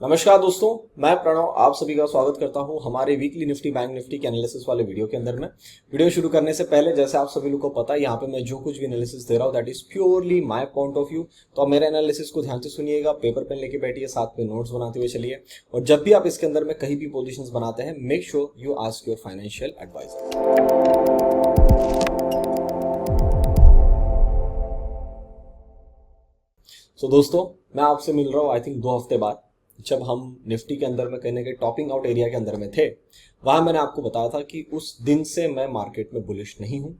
नमस्कार दोस्तों, मैं प्रणव आप सभी का स्वागत करता हूं हमारे वीकली निफ्टी बैंक निफ्टी के एनालिसिस वाले वीडियो के अंदर में। वीडियो शुरू करने से पहले जैसे आप सभी लोग को पता है, यहाँ पे मैं जो कुछ भी एनालिसिस दे रहा हूँ that is purely my point of view. तो आप मेरे एनालिसिस को ध्यान से सुनिएगा, पेपर पेन लेके बैठिए, साथ में नोट्स बनाते हुए चलिए। और जब भी आप इसके अंदर में कहीं भी पोजिशन बनाते हैं, make sure you ask your financial advisor. दोस्तों, मैं आपसे मिल रहा हूँ आई थिंक 2 हफ्ते बाद। जब हम निफ्टी के अंदर में कहने के टॉपिंग आउट एरिया के अंदर में थे, वहां मैंने आपको बताया था कि उस दिन से मैं मार्केट में बुलिश नहीं हूं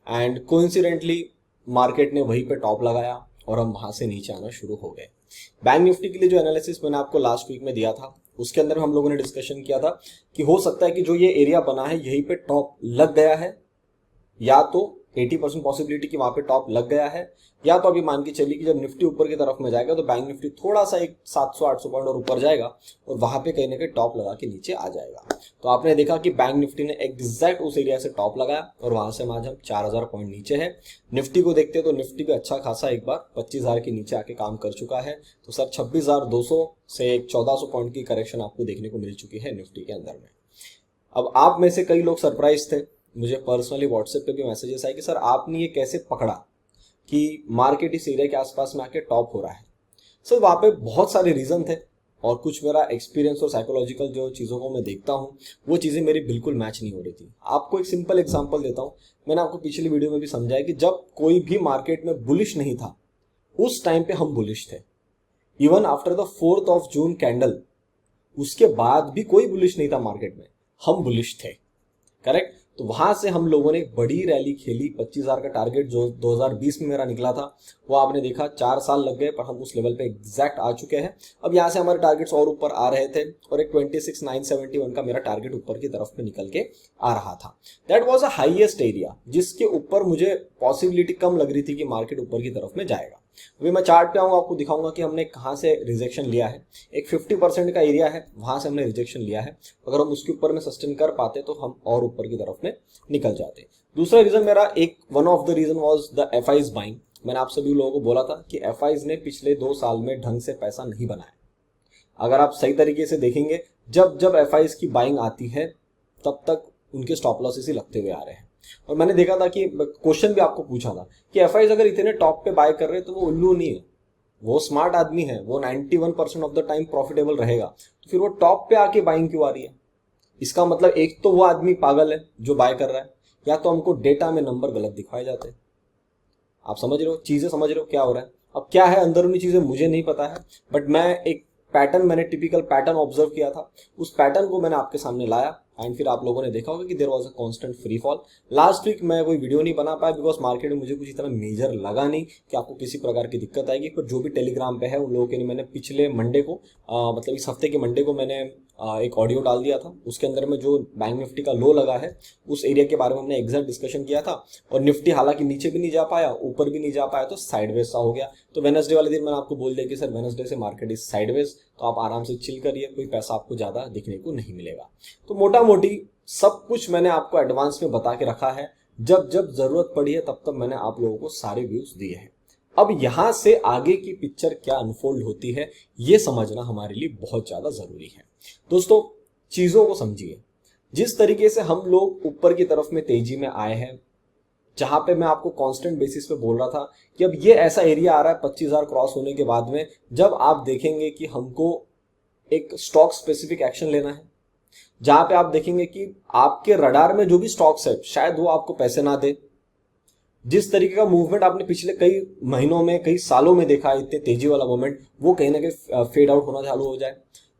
एंड कोइंसिडेंटली मार्केट ने वहीं पे टॉप लगाया और हम वहां से नीचे आना शुरू हो गए। बैंक निफ्टी के लिए जो एनालिसिस मैंने आपको लास्ट वीक में दिया था, उसके अंदर हम लोगों ने डिस्कशन किया था कि हो सकता है कि जो ये एरिया बना है यहीं पे टॉप लग गया है, या तो 80% पॉसिबिलिटी कि वहां पे टॉप लग गया है, या तो अभी मान के चलिए कि जब निफ्टी ऊपर की तरफ में जाएगा तो बैंक निफ्टी थोड़ा सा एक 700-800 पॉइंट और ऊपर जाएगा और वहां पे कहीं ना कहीं टॉप लगा के नीचे आ जाएगा। तो आपने देखा कि बैंक निफ्टी ने एग्जैक्ट उस एरिया से टॉप लगाया और वहां से आज हम 4000 पॉइंट नीचे है। निफ्टी को देखते हैं तो निफ्टी भी अच्छा खासा एक बार 25,000 के नीचे आके काम कर चुका है। तो सर 26,200 से एक 1400 पॉइंट की करेक्शन आपको देखने को मिल चुकी है निफ्टी के अंदर में। अब आप में से कई लोग सरप्राइज थे, मुझे पर्सनली व्हाट्सएप पे भी मैसेजेस आए कि सर आपने ये कैसे पकड़ा कि मार्केट इस एरिया के आसपास में आके टॉप हो रहा है। सर वहाँ पे बहुत सारे रीजन थे और कुछ मेरा एक्सपीरियंस और साइकोलॉजिकल जो चीज़ों को मैं देखता हूँ वो चीज़ें मेरी बिल्कुल मैच नहीं हो रही थी। आपको एक सिंपल एग्जांपल देता हूँ, मैंने आपको पिछली वीडियो में भी समझाया कि जब कोई भी मार्केट में बुलिश नहीं था उस टाइम पे हम बुलिश थे। Even after the 4th of June candle, उसके बाद भी कोई बुलिश नहीं था मार्केट में, हम बुलिश थे। करेक्ट। तो वहां से हम लोगों ने एक बड़ी रैली खेली। 25,000 का टारगेट जो 2020 में मेरा निकला था वो आपने देखा 4 साल लग गए, पर हम उस लेवल पे एग्जैक्ट आ चुके हैं। अब यहाँ से हमारे टारगेट्स और ऊपर आ रहे थे और एक 26,971 का मेरा टारगेट ऊपर की तरफ में निकल के आ रहा था। That was a highest area जिसके ऊपर मुझे पॉसिबिलिटी कम लग रही थी कि मार्केट ऊपर की तरफ में जाएगा। अभी मैं चार्ट पे आऊंगा, आपको दिखाऊंगा कि हमने कहाँ से रिजेक्शन लिया है। एक 50% का एरिया है, वहां से हमने रिजेक्शन लिया है। अगर हम उसके ऊपर में सस्टेन कर पाते तो हम और ऊपर की तरफ में निकल जाते। दूसरा रीजन मेरा one of the reason was the FIIs buying. मैंने आप सभी लोगों को बोला था कि एफआईज ने पिछले 2 साल में ढंग से पैसा नहीं बनाया। अगर आप सही तरीके से देखेंगे, जब जब एफआईज की बाइंग आती है तब तक उनके स्टॉप लॉसेस ही लगते हुए आ रहे हैं। और मैंने देखा था कि क्वेश्चन भी आपको पूछा था कि एफआईज अगर इतने टॉप पे बाय कर रहे हैं तो वो उल्लू नहीं है, वो स्मार्ट आदमी है, वो 91% ऑफ द टाइम प्रॉफिटेबल रहेगा, तो फिर वो टॉप पे आके बाइंग क्यों आ रही है? इसका मतलब एक तो वो आदमी पागल है जो बाय कर रहा है, या तो हमको डेटा में नंबर गलत दिखाए जाते हैं। आप समझ रहे हो, चीजें समझ रहे हो क्या हो रहा है? अब क्या है अंदरूनी चीजें मुझे नहीं पता है, बट मैं एक पैटर्न, मैंने टिपिकल पैटर्न ऑब्जर्व किया था, उस पैटर्न को मैंने आपके सामने लाया एंड फिर आप लोगों ने देखा होगा कि there was a constant free fall. Last week मैं कोई वीडियो नहीं बना पाया बिकॉज मार्केट में मुझे कुछ इतना मेजर लगा नहीं कि आपको किसी प्रकार की दिक्कत आएगी। पर जो भी टेलीग्राम पे है उन लोगों के लिए मैंने पिछले मंडे को मतलब इस हफ्ते के मंडे को मैंने एक ऑडियो डाल दिया था। उसके अंदर में जो बैंक निफ्टी का लो लगा है उस एरिया के बारे में हमने एग्जैक्ट डिस्कशन किया था। और निफ्टी हालांकि नीचे भी नहीं जा पाया, ऊपर भी नहीं जा पाया, तो साइडवेज सा हो गया। तो वेडनेसडे वाले दिन मैंने आपको बोल दिया कि सर वेडनेसडे से मार्केट इज साइडवेज, तो आप आराम से चिल करिए, कोई पैसा आपको ज्यादा दिखने को नहीं मिलेगा। तो मोटा मोटी सब कुछ मैंने आपको एडवांस में बता के रखा है। जब जब जरूरत पड़ी है तब तब मैंने आप लोगों को सारे व्यूज दिए हैं। अब यहां से आगे की पिक्चर क्या अनफोल्ड होती है ये समझना हमारे लिए बहुत ज्यादा जरूरी है। दोस्तों, चीजों को समझिए। जिस तरीके से हम लोग ऊपर की तरफ में तेजी में आए हैं, जहां पे मैं आपको कांस्टेंट बेसिस पे बोल रहा था कि अब ये ऐसा एरिया आ रहा है 25,000 क्रॉस होने के बाद में, जब आप देखेंगे कि हमको एक स्टॉक स्पेसिफिक एक्शन लेना है, जहां पे आप देखेंगे कि आपके रडार में जो भी स्टॉक्स है शायद वो आपको पैसे ना दे। जिस तरीके का मूवमेंट आपने पिछले कई महीनों में, कई सालों में देखा है, इतने तेजी वाला मूवमेंट, वो कहीं ना कहीं फेड आउट होना चालू हो जाए।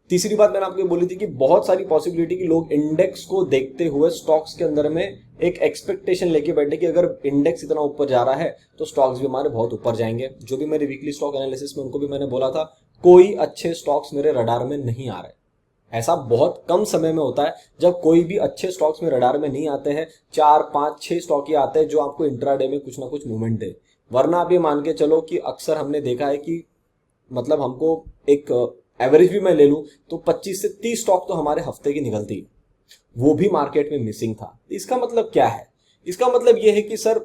तीसरी बात मैंने आपको बोली थी कि बहुत सारी पॉसिबिलिटी कि लोग इंडेक्स को देखते हुए स्टॉक्स के अंदर में एक एक्सपेक्टेशन लेके बैठे कि अगर इंडेक्स इतना ऊपर जा रहा है तो स्टॉक्स भी हमारे बहुत ऊपर जाएंगे। जो भी मेरे वीकली स्टॉक एनालिसिस में उनको भी मैंने बोला था, कोई अच्छे स्टॉक्स मेरे रडार में नहीं आ रहे। ऐसा बहुत कम समय में होता है जब कोई भी अच्छे स्टॉक्स में रडार में नहीं आते हैं। 4, 5, 6 स्टॉक ही आते हैं जो आपको इंट्राडे में कुछ ना कुछ मूवमेंट दे। वरना आप ये मान के चलो कि अक्सर हमने देखा है कि मतलब हमको एक एवरेज भी मैं ले लूं तो 25 से 30 स्टॉक तो हमारे हफ्ते की निकलती है, वो भी मार्केट में मिसिंग था। इसका मतलब क्या है? इसका मतलब यह है कि सर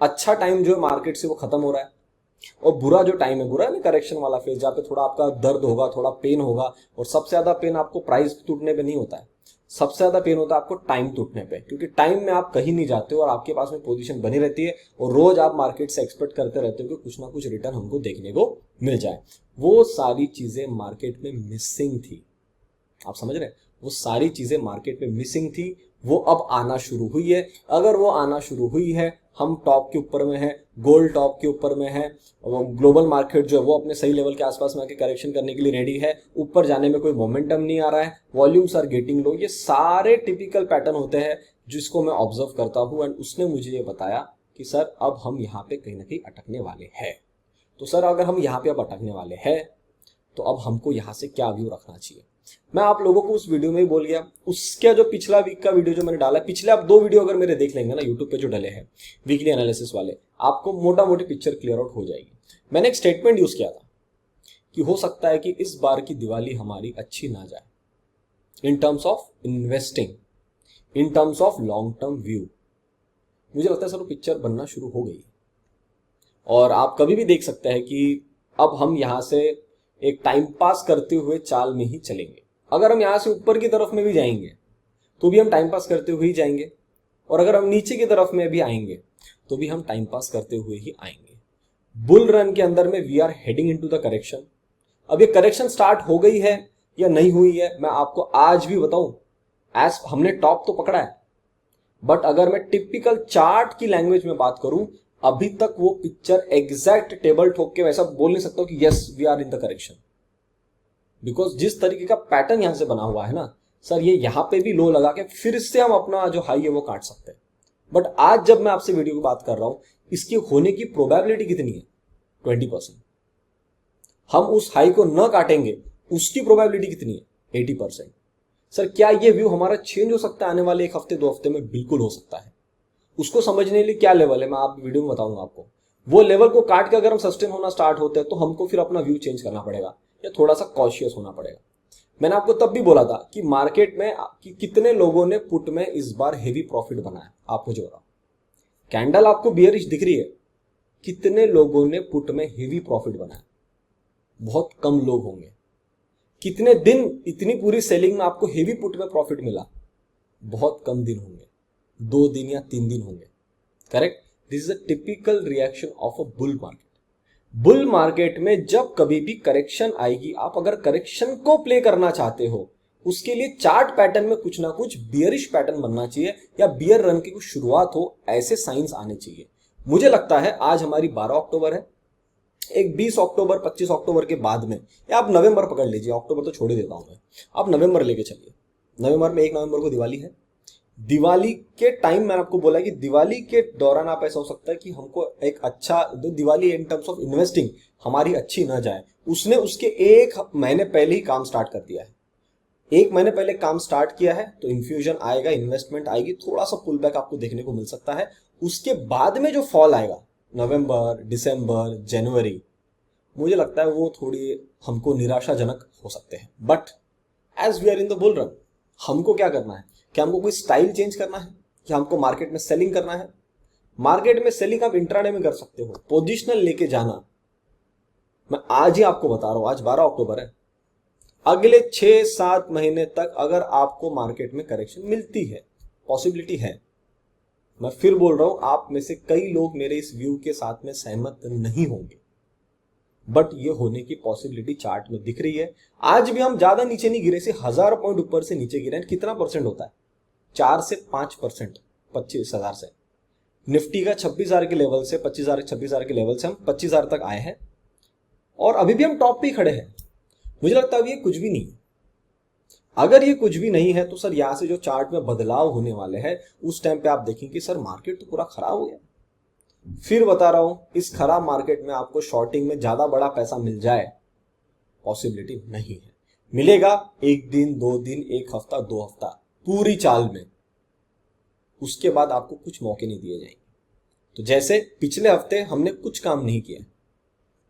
अच्छा टाइम जो है मार्केट से वो खत्म हो रहा है। और बुरा जो टाइम है, बुरा है ना करेक्शन वाला फेज, जहाँ पे थोड़ा आपका दर्द होगा, थोड़ा पेन होगा, और सबसे ज्यादा पेन आपको प्राइस टूटने पे नहीं होता है, सबसे ज्यादा पेन होता है आपको टाइम टूटने पे, क्योंकि टाइम में आप कहीं नहीं जाते हो और आपके पास में पोजीशन बनी रहती है और रोज आप मार्केट से एक्सपेक्ट करते रहते हो कि कुछ ना कुछ रिटर्न हमको देखने को मिल जाए। वो सारी चीजें मार्केट में मिसिंग थी, आप समझ रहे हैं, वो सारी चीजें मार्केट में मिसिंग थी, वो अब आना शुरू हुई है। अगर वो आना शुरू हुई है, हम टॉप के ऊपर में है, गोल्ड टॉप के ऊपर में है, ग्लोबल मार्केट जो है वो अपने सही लेवल के आसपास में आके करेक्शन करने के लिए रेडी है, ऊपर जाने में कोई मोमेंटम नहीं आ रहा है, वॉल्यूम्स आर गेटिंग लो, ये सारे टिपिकल पैटर्न होते हैं जिसको मैं ऑब्जर्व करता हूं। एंड उसने मुझे ये बताया कि सर अब हम यहाँ पे कहीं ना कहीं अटकने वाले हैं। तो सर अगर हम यहाँ पे अब अटकने वाले हैं तो अब हमको यहाँ से क्या व्यू रखना चाहिए। मैं आप लोगों को उस वीडियो में ही बोल गया, उसका जो पिछला वीक का वीडियो जो मैंने डाला है, पिछले आप 2 वीडियो अगर मेरे देख लेंगे ना यूट्यूब पे जो डले हैं वीकली एनालिसिस वाले, आपको मोटा मोटी पिक्चर क्लियर आउट हो जाएगी। मैंने एक स्टेटमेंट यूज किया था कि हो सकता है कि इस बार की दिवाली हमारी अच्छी ना जाए in terms of investing, in terms of long term view. मुझे लगता है सर वो पिक्चर बनना शुरू हो गई और आप कभी भी देख सकते हैं कि अब हम यहां से एक टाइम पास करते हुए चाल में ही चलेंगे। अगर हम यहां से ऊपर की तरफ में भी जाएंगे तो भी हम टाइम पास करते हुए ही जाएंगे, और अगर हम नीचे की तरफ में भी आएंगे तो भी हम टाइम पास करते हुए ही आएंगे। बुल रन के अंदर में we are heading into the correction. अब ये करेक्शन स्टार्ट हो गई है या नहीं हुई है, मैं आपको आज भी बताऊं, एज हमने टॉप तो पकड़ा है, बट अगर मैं टिपिकल चार्ट की लैंग्वेज में बात करूं, अभी तक वो पिक्चर एग्जैक्ट टेबल ठोक के वैसा बोल नहीं सकता हूं कि yes we are in the correction, because जिस तरीके का पैटर्न यहां से बना हुआ है ना सर, ये यहां पे भी लो लगा के फिर से हम अपना जो हाई है वो काट सकते हैं। बट आज जब मैं आपसे वीडियो की बात कर रहा हूं, इसकी होने की प्रोबेबिलिटी कितनी है? 20%। हम उस हाई को न काटेंगे उसकी प्रोबेबिलिटी कितनी है? 80%। सर क्या ये व्यू हमारा चेंज हो सकता है आने वाले 1 हफ्ते 2 हफ्ते में? बिल्कुल हो सकता है। उसको समझने के लिए क्या लेवल है मैं आप वीडियो में बताऊंगा आपको। वो लेवल को काट के अगर हम सस्टेन होना स्टार्ट होते हैं तो हमको फिर अपना व्यू चेंज करना पड़ेगा या थोड़ा सा कॉशियस होना पड़ेगा। मैंने आपको तब भी बोला था कि मार्केट में कि कितने लोगों ने पुट में इस बार हेवी प्रॉफिट बनाया, आप मुझे बताओ। कैंडल आपको बियरिश दिख रही है, कितने लोगों ने पुट में हेवी प्रॉफिट बनाया? बहुत कम लोग होंगे। कितने दिन इतनी पूरी सेलिंग में आपको हेवी पुट में प्रॉफिट मिला? बहुत कम दिन होंगे, 2 दिन या 3 दिन होंगे। Correct? This is a typical reaction of a bull market. Bull market में जब कभी भी करेक्शन आएगी, आप अगर करेक्शन को प्ले करना चाहते हो, उसके लिए चार्ट पैटर्न में कुछ ना कुछ बियरिश पैटर्न बनना चाहिए या बियर रन की कुछ शुरुआत हो, ऐसे साइंस आने चाहिए। मुझे लगता है आज हमारी 12 अक्टूबर है, एक 20 अक्टूबर 25 अक्टूबर के बाद में, या आप नवंबर पकड़ लीजिए, अक्टूबर तो छोड़ ही देता हूं मैं, आप नवंबर लेके चलिए। नवंबर में 1 नवंबर को दिवाली है। दिवाली के टाइम मैंने आपको बोला कि दिवाली के दौरान आप ऐसा हो सकता है कि हमको एक अच्छा Diwali in terms of investing हमारी अच्छी ना जाए। उसने उसके 1 महीने पहले ही काम स्टार्ट कर दिया है। 1 महीने पहले काम स्टार्ट किया है तो इन्फ्यूजन आएगा, इन्वेस्टमेंट आएगी, थोड़ा सा पुल बैक आपको देखने को मिल सकता है। उसके बाद में जो फॉल आएगा नवंबर, दिसंबर, जनवरी, मुझे लगता है वो थोड़ी हमको निराशाजनक हो सकते हैं। But as we are in the bull run, हमको क्या करना है? क्या हमको कोई स्टाइल चेंज करना है? क्या हमको मार्केट में सेलिंग करना है? मार्केट में सेलिंग आप इंट्राडे में कर सकते हो, पोजिशनल लेके जाना मैं आज ही आपको बता रहा हूं। आज 12 अक्टूबर है। अगले 6-7 महीने तक अगर आपको मार्केट में करेक्शन मिलती है, पॉसिबिलिटी है, मैं फिर बोल रहा हूं, आप में से कई लोग मेरे इस व्यू के साथ में सहमत नहीं होंगे, बट ये होने की पॉसिबिलिटी चार्ट में दिख रही है। आज भी हम ज्यादा नीचे नहीं गिरे, से 1000 पॉइंट ऊपर से नीचे गिरे। कितना परसेंट होता है? 4 से 5%, 25,000 से। निफ्टी का 26,000 के लेवल से 25,000 26,000 के लेवल से हम 25,000 तक आए हैं और अभी भी हम टॉप पे खड़े हैं। मुझे लगता है अभी ये कुछ भी नहीं है। अगर ये कुछ भी नहीं है तो सर यहां से जो चार्ट में बदलाव होने वाले हैं उस टाइम पे आप देखेंगे सर मार्केट तो पूरा खराब हो गया। फिर बता रहा हूं, इस खराब मार्केट में आपको शॉर्टिंग में ज्यादा बड़ा पैसा मिल जाए, पॉसिबिलिटी नहीं है। मिलेगा 1 दिन 2 दिन 1 हफ्ता 2 हफ्ता पूरी चाल में, उसके बाद आपको कुछ मौके नहीं दिए जाएंगे। तो जैसे पिछले हफ्ते हमने कुछ काम नहीं किया,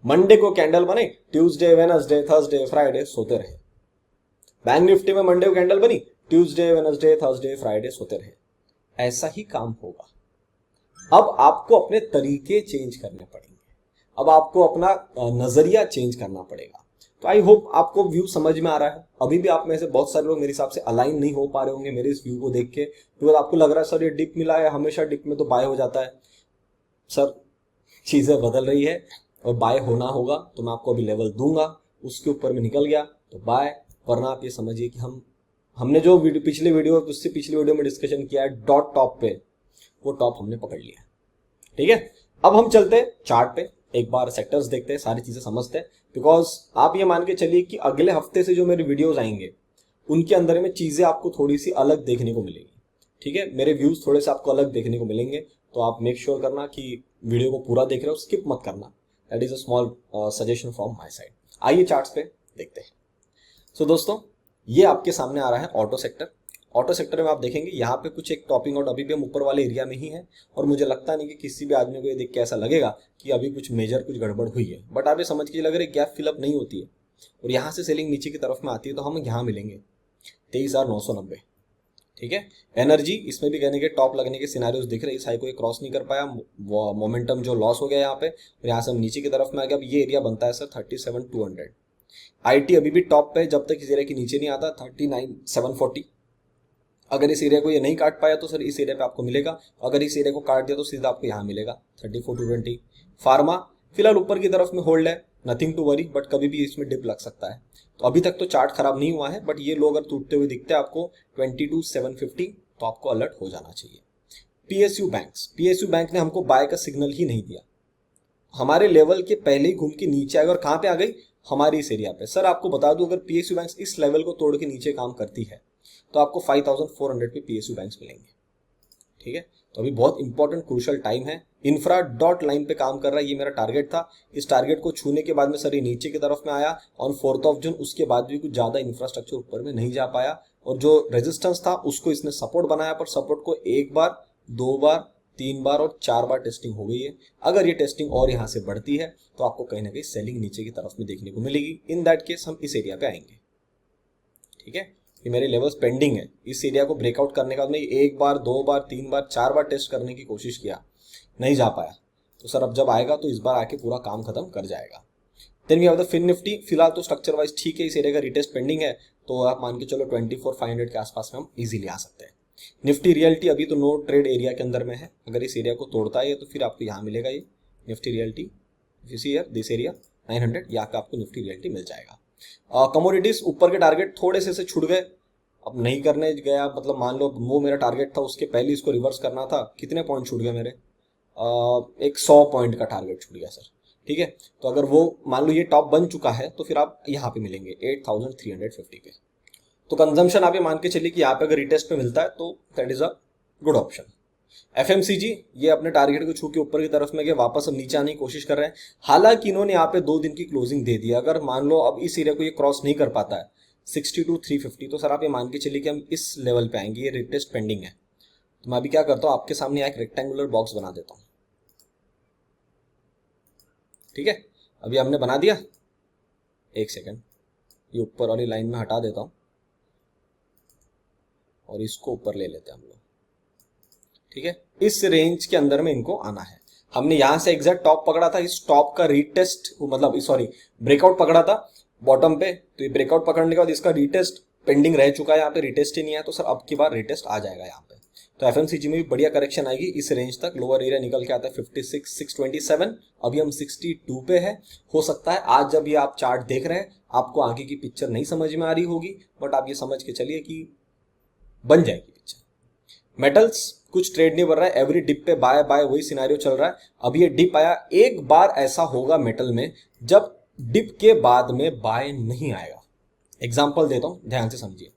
मंडे को कैंडल बने, ट्यूसडे वेडनेसडे थर्सडे फ्राइडे सोते रहे। बैंक निफ्टी में मंडे को कैंडल बनी, ट्यूसडे वेडनेसडे थर्सडे फ्राइडे सोते रहे। ऐसा ही काम होगा। अब आपको अपने तरीके चेंज करने पड़ेंगे। अब आपको अपना नजरिया चेंज करना पड़ेगा। तो आई होप आपको व्यू समझ में आ रहा है। अभी भी आप में से बहुत सारे लोग मेरे हिसाब से अलाइन नहीं हो पा रहे होंगे मेरे इस व्यू को देख के, बिकॉज आपको लग रहा है सर ये डिप मिला है, हमेशा डिप में तो बाय हो जाता है। सर चीज़ें बदल रही है और बाय होना होगा, तो मैं आपको अभी लेवल दूंगा, उसके ऊपर में निकल गया तो बाय, वरना आप ये समझिए कि हमने जो वीडियो पिछले वीडियो उससे पिछले वीडियो में डिस्कशन किया है डॉट टॉप पे, वो टॉप हमने पकड़ लिया। ठीक है, अब हम चलते हैं चार्ट पे, एक बार सेक्टर्स देखते हैं, सारी चीजें समझते हैं। बिकॉज आप ये मान के चलिए कि अगले हफ्ते से जो मेरे वीडियोस आएंगे उनके अंदर में चीजें आपको थोड़ी सी अलग देखने को मिलेगी। ठीक है, मेरे व्यूज थोड़े से आपको अलग देखने को मिलेंगे, तो आप मेक श्योर करना कि वीडियो को पूरा देख रहे हो, स्किप मत करना। That is a small suggestion from my side. आइए चार्ट्स पे देखते हैं। सो दोस्तों, ये आपके सामने आ रहा है ऑटो सेक्टर। ऑटो सेक्टर में आप देखेंगे यहाँ पे कुछ एक टॉपिंग आउट, अभी भी हम ऊपर वाले एरिया में ही है, और मुझे लगता नहीं कि किसी भी आदमी को ये देख के ऐसा लगेगा कि अभी कुछ मेजर कुछ गड़बड़ हुई है। बट आप ये समझ के लग रहे गैप फिलअप नहीं होती है और यहाँ से सेलिंग नीचे की तरफ में आती है, तो हम यहाँ मिलेंगे 23,990। ठीक है, एनर्जी इसमें भी कहने के टॉप लगने के सिनारियोज दिख रहे हैं, इस हाई को ये क्रॉस नहीं कर पाया, मोमेंटम जो लॉस हो गया यहाँ पे, और यहाँ से हम नीचे की तरफ में आ गया। अब ये एरिया बनता है सर 37,200। आईटी अभी भी टॉप पे, जब तक इस एरिया के नीचे नहीं आता 39,740। अगर इस एरिया को ये नहीं काट पाया तो सर इस एरिया पे आपको मिलेगा, अगर इस एरिया को काट दिया तो सीधा आपको यहाँ मिलेगा 34,220। फार्मा फिलहाल ऊपर की तरफ में होल्ड है, नथिंग टू वरी, बट कभी भी इसमें डिप लग सकता है। तो अभी तक तो चार्ट खराब नहीं हुआ है, बट ये लो अगर टूटते हुए दिखते हैं आपको 22,750, तो आपको अलर्ट हो जाना चाहिए। पीएसयू बैंक ने हमको बाय का सिग्नल ही नहीं दिया, हमारे लेवल के पहले ही घूम के नीचे आएगा, और कहाँ पे आ गई, हमारी इस एरिया पे। सर आपको बता दूं, अगर पीएसयू बैंक इस लेवल को तोड़ के नीचे काम करती है तो आपको 5,400 पे पीएसयू बैंक मिलेंगे। ठीक है, तो अभी बहुत इंपॉर्टेंट क्रूशल टाइम है। इंफ्रा डॉट लाइन पे काम कर रहा है, ये मेरा टारगेट था। इस टारगेट को छूने के बाद में सर ये नीचे की तरफ में आया ऑन 4 जून, उसके बाद भी कुछ ज्यादा इंफ्रास्ट्रक्चर ऊपर में नहीं जा पाया, और जो रेजिस्टेंस था उसको इसने सपोर्ट बनाया, पर सपोर्ट को एक बार, दो बार, 3 बार और 4 बार टेस्टिंग हो गई है। अगर ये टेस्टिंग और यहाँ से बढ़ती है तो आपको कहीं ना कहीं सेलिंग नीचे की तरफ में देखने को मिलेगी। इन दैट केस हम इस एरिया पे आएंगे। ठीक है, ये मेरे लेवल्स पेंडिंग है, इस एरिया को ब्रेकआउट करने का मैं एक बार, 2 बार, 3 बार, 4 बार टेस्ट करने की कोशिश किया, नहीं जा पाया। तो सर अब जब आएगा तो इस बार आके पूरा काम खत्म कर जाएगा। Then we have the fin nifty, फिलहाल तो स्ट्रक्चर वाइज ठीक है, इस एरिया का रिटेस्ट पेंडिंग है, तो आप मान के चलो 24,500 के आसपास में हम इजीली आ सकते हैं। निफ्टी रियल्टी अभी तो नो ट्रेड एरिया के अंदर में है, अगर इस एरिया को तोड़ता है तो फिर आपको यहाँ मिलेगा ये निफ्टी रियल्टी, दिस एरिया 900, यहाँ पे आपको निफ्टी रियल्टी मिल जाएगा। कमोडिटीज ऊपर के टारगेट थोड़े से छूट गए, अब नहीं करने गया, मतलब मान लो वो मेरा टारगेट था, उसके पहले इसको रिवर्स करना था, कितने पॉइंट छूट गए मेरे, एक 100 पॉइंट का टारगेट छूट गया सर। ठीक है, तो अगर वो मान लो ये टॉप बन चुका है तो फिर आप यहाँ पे मिलेंगे 8,350 पे। तो कंजम्पशन आप ये मान के चलिए कि यहाँ पे अगर रिटेस्ट पे मिलता है तो that is a good option. FMCG ये अपने टारगेट को छू के ऊपर की तरफ में गए, वापस अब नीचे आने की कोशिश कर रहे हैं। हालांकि इन्होंने यहाँ पे 2 दिन की क्लोजिंग दे दी, अगर मान लो अब इस एरिया को ये क्रॉस नहीं कर पाता है 62,350, तो सर आप ये मान के चलिए कि हम इस लेवल पे आएंगे, ये रिटेस्ट पेंडिंग है। तो मैं अभी क्या करता हूँ, आपके सामने एक रेक्टेंगुलर बॉक्स बना देता हूँ। ठीक है, अभी हमने बना दिया, एक सेकेंड, ये ऊपर वाली लाइन में हटा देता हूँ और इसको ऊपर ले लेते हैं हम लोग। ठीक है, इस रेंज के अंदर में इनको आना है। हमने यहां से एग्जैक्ट टॉप पकड़ा था, इस टॉप का रीटेस्ट, मतलब सॉरी ब्रेकआउट पकड़ा था बॉटम पे, तो ये ब्रेकआउट पकड़ने के बाद इसका रीटेस्ट पेंडिंग रह चुका है, यहाँ पे रिटेस्ट ही नहीं है, तो सर अब की बार रिटेस्ट आ जाएगा यहाँ पे। तो एफएमसीजी में भी बढ़िया करेक्शन आएगी इस रेंज तक, लोअर एरिया निकल के आता है 56,627, अभी हम 62 पे है। हो सकता है आज जब ये आप चार्ट देख रहे हैं आपको आगे की पिक्चर नहीं समझ में आ रही होगी, बट आप ये समझ के चलिए कि बन जाएगी पिक्चर। मेटल्स कुछ ट्रेड नहीं बढ़ रहा है, एवरी डिप पे बाय बाय वही सिनेरियो चल रहा है। अभी ये डिप आया, एक बार ऐसा होगा मेटल में जब डिप के बाद में बाय नहीं आएगा। एग्जांपल देता हूं, ध्यान से समझिए,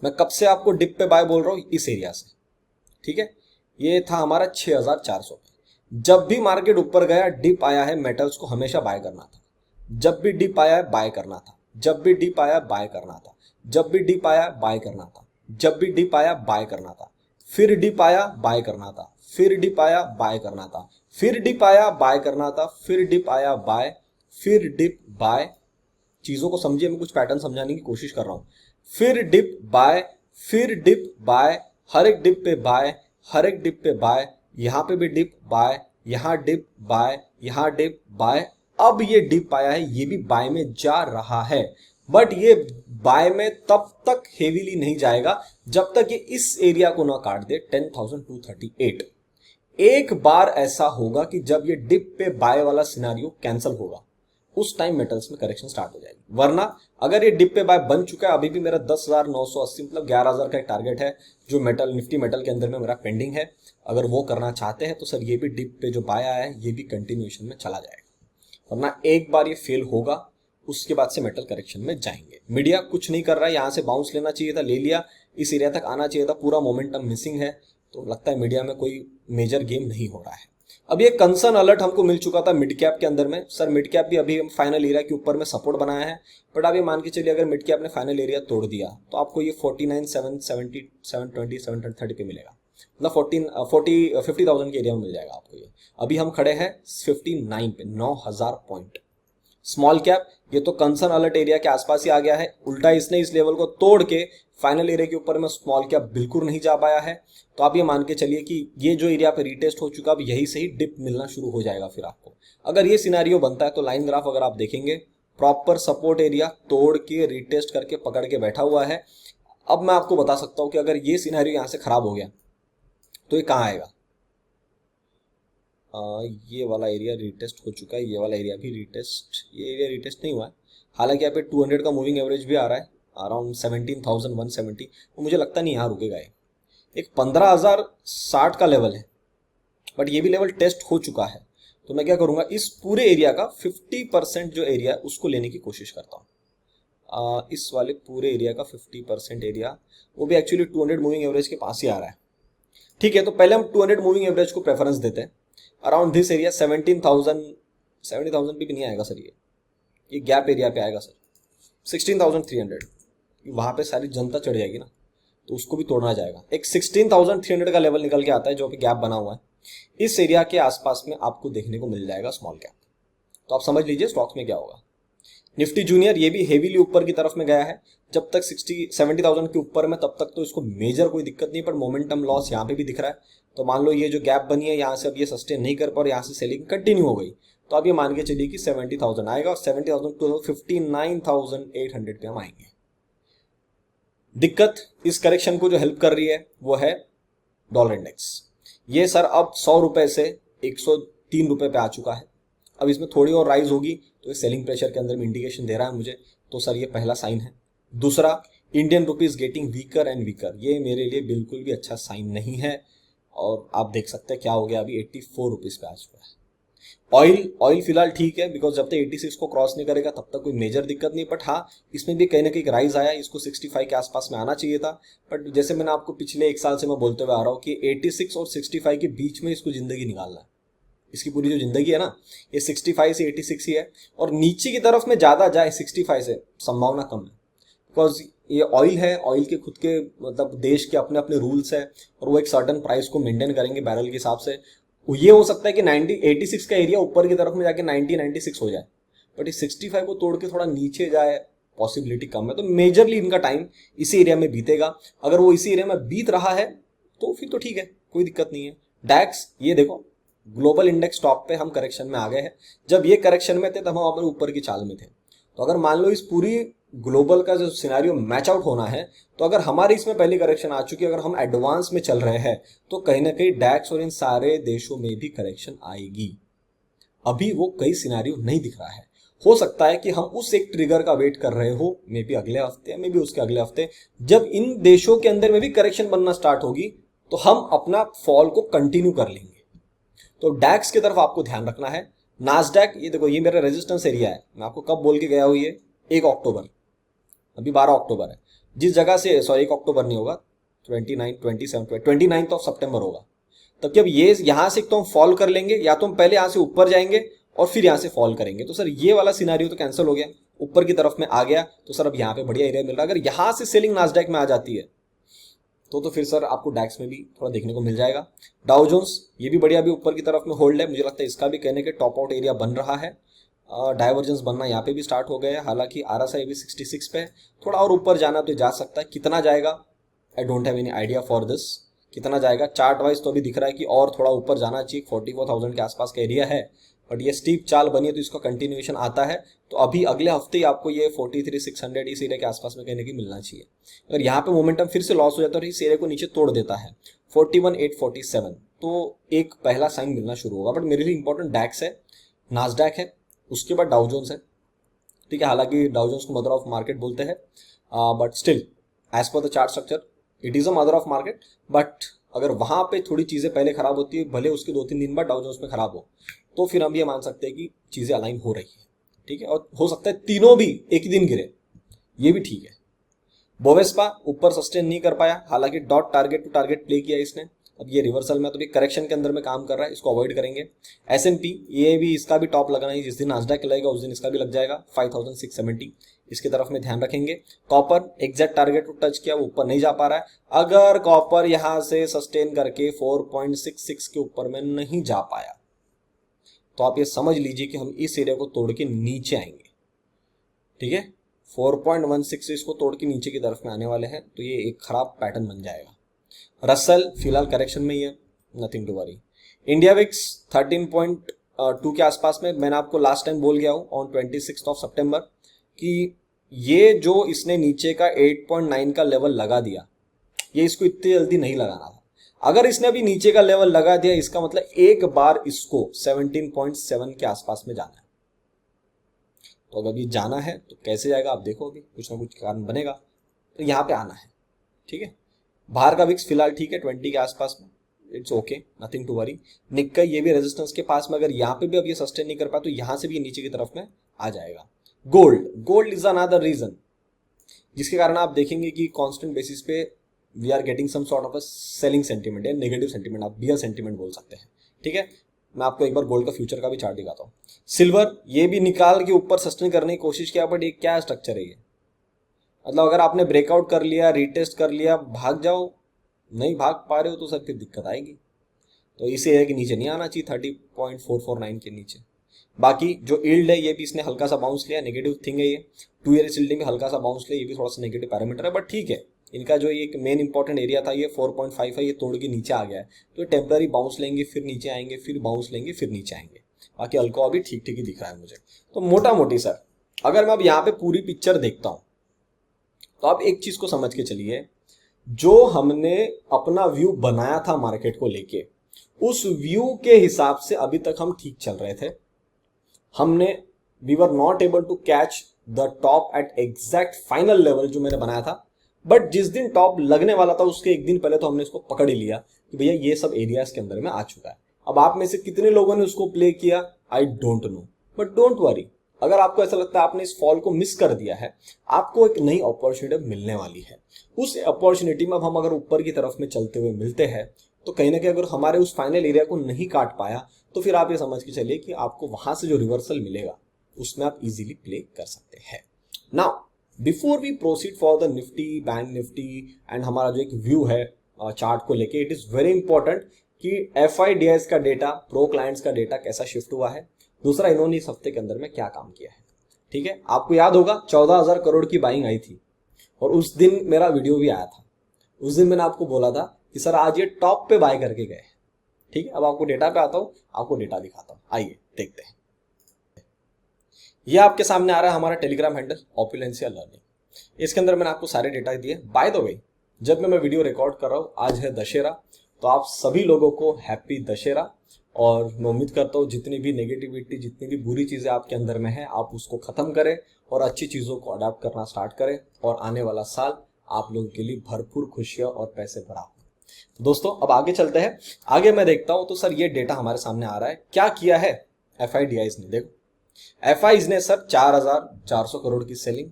मैं कब से आपको डिप पे बाय बोल रहा हूं, इस एरिया से। ठीक है, ये था हमारा 6,400 पे। जब भी मार्केट ऊपर गया, डिप आया है, मेटल्स को हमेशा बाय करना था। जब भी डिप आया है बाय करना था, जब भी डिप आया बाय करना था, जब भी डिप आया बाय करना था, जब भी डिप आया बाय करना था, फिर डिप आया बाय करना था, फिर डिप आया बाय करना था, फिर डिप आया बाय करना था, फिर डिप आया बाय, फिर डिप बाय। चीजों को समझिए, मैं कुछ पैटर्न समझाने की कोशिश कर रहा हूं। फिर डिप बाय, फिर डिप बाय, हर एक डिप पे बाय, हर एक डिप पे बाय, यहां पे भी डिप बाय, यहां डिप बाय, यहां डिप बाय, अब ये डिप आया है, ये भी बाय में जा रहा है, बट ये बाय में तब तक हेवीली नहीं जाएगा जब तक ये इस एरिया को ना काट दे 10,238। एक बार ऐसा होगा कि जब ये डिप पे बाय वाला सिनारियो कैंसिल होगा, उस टाइम मेटल्स में करेक्शन स्टार्ट हो जाएगी। वरना अगर ये डिप पे बाय बन चुका है, अभी भी मेरा 10,980 मतलब 11,000 का एक टारगेट है जो मेटल निफ्टी मेटल के अंदर में मेरा पेंडिंग है। अगर वो करना चाहते हैं तो सर ये भी डिप पे जो बाय आया है ये भी कंटिन्यूएशन में चला जाएगा। वरना एक बार ये फेल होगा, उसके बाद से मेटल करेक्शन में जाएंगे। मीडिया कुछ नहीं कर रहा है, यहाँ से बाउंस लेना चाहिए था, ले लिया, इस एरिया तक आना चाहिए था, पूरा मोमेंटम मिसिंग है। तो लगता है मीडिया में कोई मेजर गेम नहीं हो रहा है। अब ये कंसर्न अलर्ट हमको मिल चुका था मिड कैप के अंदर में, सर मिड कैप भी अभी हम फाइनल एरिया के ऊपर में सपोर्ट बनाया है, बट आप ये मान के चलिए अगर मिड कैप ने फाइनल एरिया तोड़ दिया तो आपको ये 49,770 720 730 पे मिलेगा, मतलब 50,000 के एरिया में मिल जाएगा आपको ये। अभी हम खड़े हैं 59 पे, 9,000 पॉइंट। स्मॉल कैप ये तो कंसर्न अलर्ट एरिया के आसपास ही आ गया है, उल्टा इसने इस लेवल को तोड़ के फाइनल एरिया के ऊपर में स्मॉल कैप बिल्कुल नहीं जा पाया है। तो आप ये मान के चलिए कि ये जो एरिया पे रीटेस्ट हो चुका, अब यही से ही डिप मिलना शुरू हो जाएगा फिर आपको। अगर ये सिनेरियो बनता है तो लाइन ग्राफ अगर आप देखेंगे, प्रॉपर सपोर्ट एरिया तोड़ के रीटेस्ट करके पकड़ के बैठा हुआ है। अब मैं आपको बता सकता हूँ कि अगर ये सिनेरियो यहाँ से खराब हो गया तो ये कहाँ आएगा। ये वाला एरिया रीटेस्ट हो चुका है, ये वाला एरिया भी रीटेस्ट, ये एरिया रीटेस्ट नहीं हुआ है। हालांकि यहाँ पे 200 का मूविंग एवरेज भी आ रहा है, अराउंड 17,170। तो मुझे लगता नहीं यहाँ रुकेगा ये। एक 15,060 का लेवल है, बट ये भी लेवल टेस्ट हो चुका है। तो मैं क्या करूँगा, इस पूरे एरिया का 50% जो एरिया है उसको लेने की कोशिश करता हूँ। इस वाले पूरे एरिया का 50% एरिया, वो भी एक्चुअली 200 मूविंग एवरेज के पास ही आ रहा है। ठीक है, तो पहले हम 200 मूविंग एवरेज को प्रेफरेंस देते हैं। अराउंड दिस एरिया 70,000 भी नहीं आएगा सर, ये गैप एरिया पे आएगा सर 16,300। वहाँ पे सारी जनता चढ़ जाएगी ना, तो उसको भी तोड़ना जाएगा। एक 16,300 का लेवल निकल के आता है जो भी गैप बना हुआ है, इस एरिया के आसपास में आपको देखने को मिल जाएगा स्मॉल कैप। तो आप समझ लीजिए स्टॉक्स में क्या होगा। निफ्टी जूनियर ये भी हेवीली ऊपर की तरफ में गया है, जब तक 70,000 के ऊपर में तब तक तो इसको मेजर कोई दिक्कत नहीं, पर मोमेंटम लॉस यहाँ पे भी दिख रहा है। तो मान लो ये जो गैप बनी है यहाँ से अब ये सस्टेन नहीं कर पा और यहाँ से सेलिंग कंटिन्यू हो गई, तो आप ये मान के चलिए कि 70,000 आएगा और 70,000 टू 59,800 पे हम आएंगे। दिक्कत इस करेक्शन को जो हेल्प कर रही है वो है डॉलर इंडेक्स। ये सर अब 100 रुपए से 103 रुपए पे आ चुका है। अब इसमें थोड़ी और राइज होगी तो ये सेलिंग प्रेशर के अंदर में इंडिकेशन दे रहा है मुझे, तो सर ये पहला साइन है। दूसरा, Indian rupees getting weaker and weaker, ये मेरे लिए बिल्कुल भी अच्छा साइन नहीं है। और आप देख सकते हैं क्या हो गया, अभी 84 रुपीज पे आ चुका है। ऑयल फिलहाल ठीक है, बिकॉज जब तक 86 को क्रॉस नहीं करेगा तब तक कोई मेजर दिक्कत नहीं, बट हाँ इसमें भी कहीं ना कहीं राइज आया, इसको 65 के आसपास में आना चाहिए था। बट जैसे मैंने आपको पिछले 1 साल से मैं बोलते हुए आ रहा हूँ कि 86 और 65 के बीच में इसको जिंदगी निकालना है। इसकी पूरी जो जिंदगी है ना, ये 65 से 86 ही है, और नीचे की तरफ में ज्यादा जाए 65 से संभावना कम है, बिकॉज ये ऑयल है, ऑयल के खुद के मतलब देश के अपने अपने रूल्स है, और वो एक सर्टन प्राइस को मेंटेन करेंगे बैरल के हिसाब से। ये हो सकता है कि 86 का एरिया ऊपर की तरफ में जाके 96 हो जाए, बट ये 65 को तोड़ के थोड़ा नीचे जाए पॉसिबिलिटी कम है। तो मेजरली इनका टाइम इसी एरिया में बीतेगा। अगर वो इसी एरिया में बीत रहा है तो फिर तो ठीक है, कोई दिक्कत नहीं है। डैक्स ये देखो, ग्लोबल इंडेक्स टॉप पे हम करेक्शन में आ गए हैं। जब ये करेक्शन में थे तब हम अपने ऊपर की चाल में थे। तो अगर मान लो इस पूरी ग्लोबल का जो सिनेरियो मैच आउट होना है, तो अगर हमारी इसमें पहली करेक्शन आ चुकी है, अगर हम एडवांस में चल रहे हैं, तो कहीं ना कहीं डैक्स और इन सारे देशों में भी करेक्शन आएगी। अभी वो कई सिनेरियो नहीं दिख रहा है। हो सकता है कि हम उस एक ट्रिगर का वेट कर रहे हो, मे बी अगले हफ्ते, मे बी उसके अगले हफ्ते, जब इन देशों के अंदर में भी करेक्शन बनना स्टार्ट होगी तो हम अपना फॉल को कंटिन्यू कर लेंगे। तो डैक्स की तरफ आपको ध्यान रखना है। नास्डैक ये देखो, ये मेरा रेजिस्टेंस एरिया है। मैं आपको कब बोल के गया हूँ, ये 1 अक्टूबर, अभी 12 अक्टूबर है। जिस जगह से, सॉरी 1 अक्टूबर नहीं होगा, 29 सितंबर होगा। तब जब ये यहाँ से तो हम फॉल कर लेंगे, या तो हम पहले यहाँ से ऊपर जाएंगे और फिर यहाँ से फॉल करेंगे। तो सर ये वाला सिनेरियो तो कैंसिल हो गया, ऊपर की तरफ में आ गया, तो सर अब यहाँ पे बढ़िया एरिया मिल रहा है। अगर यहाँ से सेलिंग नास्डैक में आ जाती है तो फिर सर आपको डैक्स में भी थोड़ा देखने को मिल जाएगा। डाउ जोन्स ये भी बढ़िया अभी ऊपर की तरफ में होल्ड है, मुझे लगता है इसका भी कहने के टॉप आउट एरिया बन रहा है। डाइवर्जेंस बनना यहाँ पे भी स्टार्ट हो गया है। हालांकि RSI भी 66 पे है, थोड़ा और ऊपर जाना तो जा सकता है। कितना जाएगा, I don't have any idea for this, कितना जाएगा। चार्ट वाइज तो अभी दिख रहा है कि और थोड़ा ऊपर जाना चाहिए, 44,000 के आसपास का एरिया है, बट ये स्टीप चाल बनी है तो इसका कंटिन्यूएशन आता है, तो अभी अगले हफ्ते ही आपको ये 43,600 इस एरिया के आसपास में कहने की मिलना चाहिए। अगर यहाँ पे मोमेंटम फिर से लॉस हो जाता है और इस एरिया को नीचे तोड़ देता है 41,847, तो एक पहला साइन मिलना शुरू होगा। बट मेरे लिए इंपॉर्टेंट डैक्स है, नास्डैक है, उसके बाद डाउ जोन्स है, ठीक है। हालांकि डाउ जोन्स को मदर ऑफ मार्केट बोलते हैं, but still as per the chart structure it is a mother of market. But अगर वहां पे थोड़ी चीजें पहले खराब होती है, भले उसके 2-3 दिन बाद डाउ जोन्स में खराब हो, तो फिर हम ये मान सकते हैं कि चीजें अलाइन हो रही है, ठीक है। और हो सकता है तीनों भी एक ही दिन गिरे, ये भी ठीक है। बोवेस्पा ऊपर सस्टेन नहीं कर पाया, हालांकि dot target to target play किया इसने, अब ये रिवर्सल में तो भी करेक्शन के अंदर में काम कर रहा है, इसको अवॉइड करेंगे। S&P ये भी, इसका भी टॉप लगना है, जिस दिन नास्डैक लगेगा उस दिन इसका भी लग जाएगा 5,670, इसकी तरफ में ध्यान रखेंगे। कॉपर एग्जैक्ट टारगेट को टच किया, वो ऊपर नहीं जा पा रहा है। अगर कॉपर यहां से सस्टेन करके 4.66 के ऊपर में नहीं जा पाया तो आप ये समझ लीजिए कि हम इस एरिया को तोड़ के नीचे आएंगे, ठीक है। 4.16 इसको तोड़ के नीचे की तरफ में आने वाले हैं, तो ये एक खराब पैटर्न बन जाएगा। रसल फिलहाल करेक्शन में ही है, nothing to worry. India VIX 13.2 के आसपास में, मैंने आपको लास्ट टाइम बोल गया हूं ऑन 26 सितंबर कि ये जो इसने नीचे का 8.9 का लेवल लगा दिया, ये इसको इतनी जल्दी नहीं लगाना था। अगर इसने अभी नीचे का लेवल लगा दिया, इसका मतलब एक बार इसको 17.7 के आसपास में जाना है। तो अगर ये जाना है तो कैसे जाएगा आप देखो, अभी कुछ ना कुछ कारण बनेगा, तो यहाँ पे आना है, ठीक है। बाहर का विक्स फिलहाल ठीक है 20 के आसपास में, it's okay, nothing to worry. निक्काई ये भी रेजिस्टेंस के पास में, अगर यहाँ पे भी अब ये सस्टेन नहीं कर पाया तो यहाँ से भी नीचे की तरफ में आ जाएगा। गोल्ड इज अनदर रीजन जिसके कारण आप देखेंगे कि कांस्टेंट बेसिस पे we are getting some sort of a selling sentiment या नेगेटिव सेंटीमेंट, आप बियर सेंटीमेंट बोल सकते हैं, ठीक है। मैं आपको एक बार गोल्ड का फ्यूचर का भी चार्ट दिखाता हूँ। सिल्वर ये भी निकाल के ऊपर सस्टेन करने की कोशिश किया, बट ये क्या स्ट्रक्चर है ये, मतलब अगर आपने ब्रेकआउट कर लिया, रीटेस्ट कर लिया, भाग जाओ, नहीं भाग पा रहे हो तो सर फिर दिक्कत आएगी। तो इस एरिया के नीचे नहीं आना चाहिए 30.449 के नीचे। बाकी जो यील्ड है ये भी इसने हल्का सा बाउंस लिया, नेगेटिव थिंग है ये। 2 ईयर यील्ड में हल्का सा बाउंस लिया, ये भी थोड़ा सा नेगेटिव पैरामीटर है, बट ठीक है। इनका जो एक मेन इंपॉर्टेंट एरिया था ये 4.5 है, ये तोड़ के नीचे आ गया है, तो टेम्पररी बाउंस लेंगे, फिर नीचे आएंगे, फिर बाउंस लेंगे, फिर नीचे आएंगे। बाकी अल्कोआ भी ठीक ठीक ही दिख रहा है मुझे। तो मोटा मोटी सर अगर मैं अब यहाँ पे पूरी पिक्चर देखता हूँ तो आप एक चीज को समझ के चलिए, जो हमने अपना व्यू बनाया था मार्केट को लेके, उस व्यू के हिसाब से अभी तक हम ठीक चल रहे थे। We were not able to catch the top at exact final level जो मैंने बनाया था, बट जिस दिन टॉप लगने वाला था उसके एक दिन पहले तो हमने इसको पकड़ ही लिया कि भैया ये सब एरियाज के अंदर में आ चुका है। अब आप में से कितने लोगों ने उसको प्ले किया I don't know, but don't worry, अगर आपको ऐसा लगता है आपने इस फॉल को मिस कर दिया है, आपको एक नई अपॉर्चुनिटी मिलने वाली है। उस अपॉर्चुनिटी में अब हम अगर ऊपर की तरफ में चलते हुए मिलते हैं तो कहीं ना कहीं अगर हमारे उस फाइनल एरिया को नहीं काट पाया तो फिर आप ये समझ के चलिए कि आपको वहां से जो रिवर्सल मिलेगा उसमें आप इजीली प्ले कर सकते हैं। Now before we proceed for the nifty, bank nifty and हमारा जो एक व्यू है चार्ट को लेके, इट इज वेरी इंपॉर्टेंट कि FIDS का डेटा, प्रो क्लाइंट्स का डेटा कैसा शिफ्ट हुआ है, दूसरा इन्होंने इस हफ्ते के अंदर में क्या काम किया है, ठीक है। आपको याद होगा 14,000 करोड़ की बाइंग आई थी और उस दिन मेरा वीडियो भी आया था। उस दिन मैंने आपको बोला था कि सर आज ये टॉप पे बाय करके गए, ठीक है। अब आपको डेटा पे आता हूं, आपको डेटा दिखाता हूं, आइए देखते हैं। ये आपके सामने आ रहा है हमारा टेलीग्राम हैंडल ऑपुलेंसिया लर्निंग, इसके अंदर मैंने आपको सारे डेटा दिए। बाय द वे जब मैं वीडियो रिकॉर्ड कर रहा हूँ, आज है दशहरा, तो आप सभी लोगों को हैप्पी दशहरा। और मैं उम्मीद करता हूँ जितनी भी नेगेटिविटी, जितनी भी बुरी चीज़ें आपके अंदर में है, आप उसको ख़त्म करें और अच्छी चीज़ों को अडॉप्ट करना स्टार्ट करें, और आने वाला साल आप लोगों के लिए भरपूर खुशियाँ और पैसे भरा हो। तो दोस्तों अब आगे चलते हैं। आगे मैं देखता हूँ तो सर ये डेटा हमारे सामने आ रहा है, क्या किया है FIDIs ने। देखो FIs ने सर 4,400 करोड़ की सेलिंग,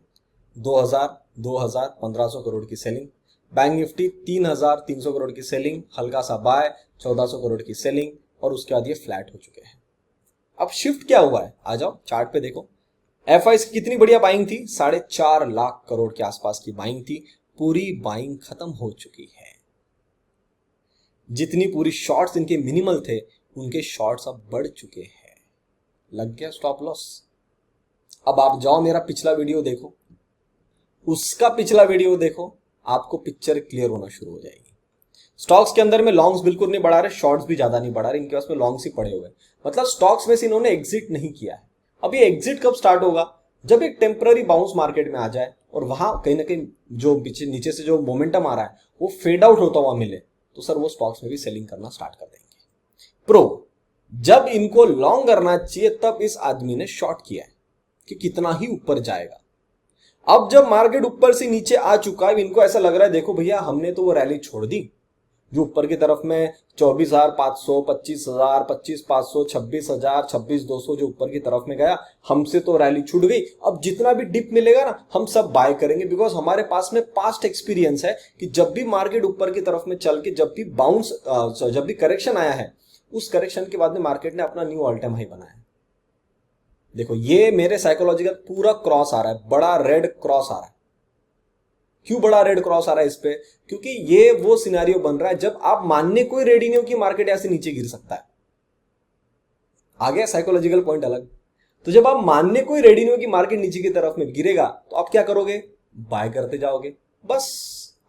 1,500 करोड़ की सेलिंग, बैंक निफ्टी 3,300 करोड़ की सेलिंग, हल्का सा बाय 1,400 करोड़ की सेलिंग, और उसके बाद ये फ्लैट हो चुके हैं। अब शिफ्ट क्या हुआ है, आ जाओ चार्ट पे देखो। FIs की कितनी बढ़िया बाइंग थी, 4.5 लाख करोड़ के आसपास की बाइंग थी, पूरी बाइंग खत्म हो चुकी है। जितनी पूरी शॉर्ट्स इनके मिनिमल थे, उनके शॉर्ट्स अब बढ़ चुके हैं, लग गया स्टॉप लॉस। अब आप जाओ मेरा पिछला वीडियो देखो, उसका पिछला वीडियो देखो, आपको पिक्चर क्लियर होना शुरू हो जाएगी। स्टॉक्स के अंदर में लॉन्ग्स बिल्कुल नहीं बढ़ा रहे, शॉर्ट्स भी ज्यादा नहीं बढ़ा रहे, इनके पास में लॉन्ग्स ही पड़े हुए। मतलब स्टॉक्स में से इन्होंने एग्जिट नहीं किया है। अब ये एग्जिट कब स्टार्ट होगा? जब एक टेम्पररी बाउंस मार्केट में आ जाए और वहां कहीं ना कहीं जो पीछे नीचे से जो मोमेंटम आ रहा है वो फेड आउट होता हुआ मिले, तो सर वो स्टॉक्स में भी सेलिंग करना स्टार्ट कर देंगे। प्रो, जब इनको लॉन्ग करना चाहिए तब इस आदमी ने शॉर्ट किया है कि कितना ही ऊपर जाएगा। अब जब मार्केट ऊपर से नीचे आ चुका है, इनको ऐसा लग रहा है देखो भैया हमने तो वो रैली छोड़ दी जो ऊपर की तरफ में 24,500, 25,000, 25,500, 26,000, 26,200 जो ऊपर की तरफ में गया, हमसे तो रैली छूट गई। अब जितना भी डिप मिलेगा ना हम सब बाय करेंगे, बिकॉज हमारे पास में पास्ट एक्सपीरियंस है कि जब भी मार्केट ऊपर की तरफ में चल के जब भी बाउंस जब भी करेक्शन आया है, उस करेक्शन के बाद में मार्केट ने अपना न्यू ऑल टाइम हाई बनाया। देखो ये मेरे साइकोलॉजिकल पूरा क्रॉस आ रहा है, बड़ा रेड क्रॉस आ रहा है। क्यों बड़ा रेड क्रॉस आ रहा है इस पे? क्योंकि ये वो सिनेरियो बन रहा है जब आप मानने कोई रेडी नहीं हो कि मार्केट ऐसे नीचे गिर सकता है। आ गया साइकोलॉजिकल पॉइंट अलग। तो जब आप मानने कोई रेडी नहीं हो कि मार्केट नीचे की तरफ में गिरेगा, तो आप क्या करोगे? बाय करते जाओगे। बस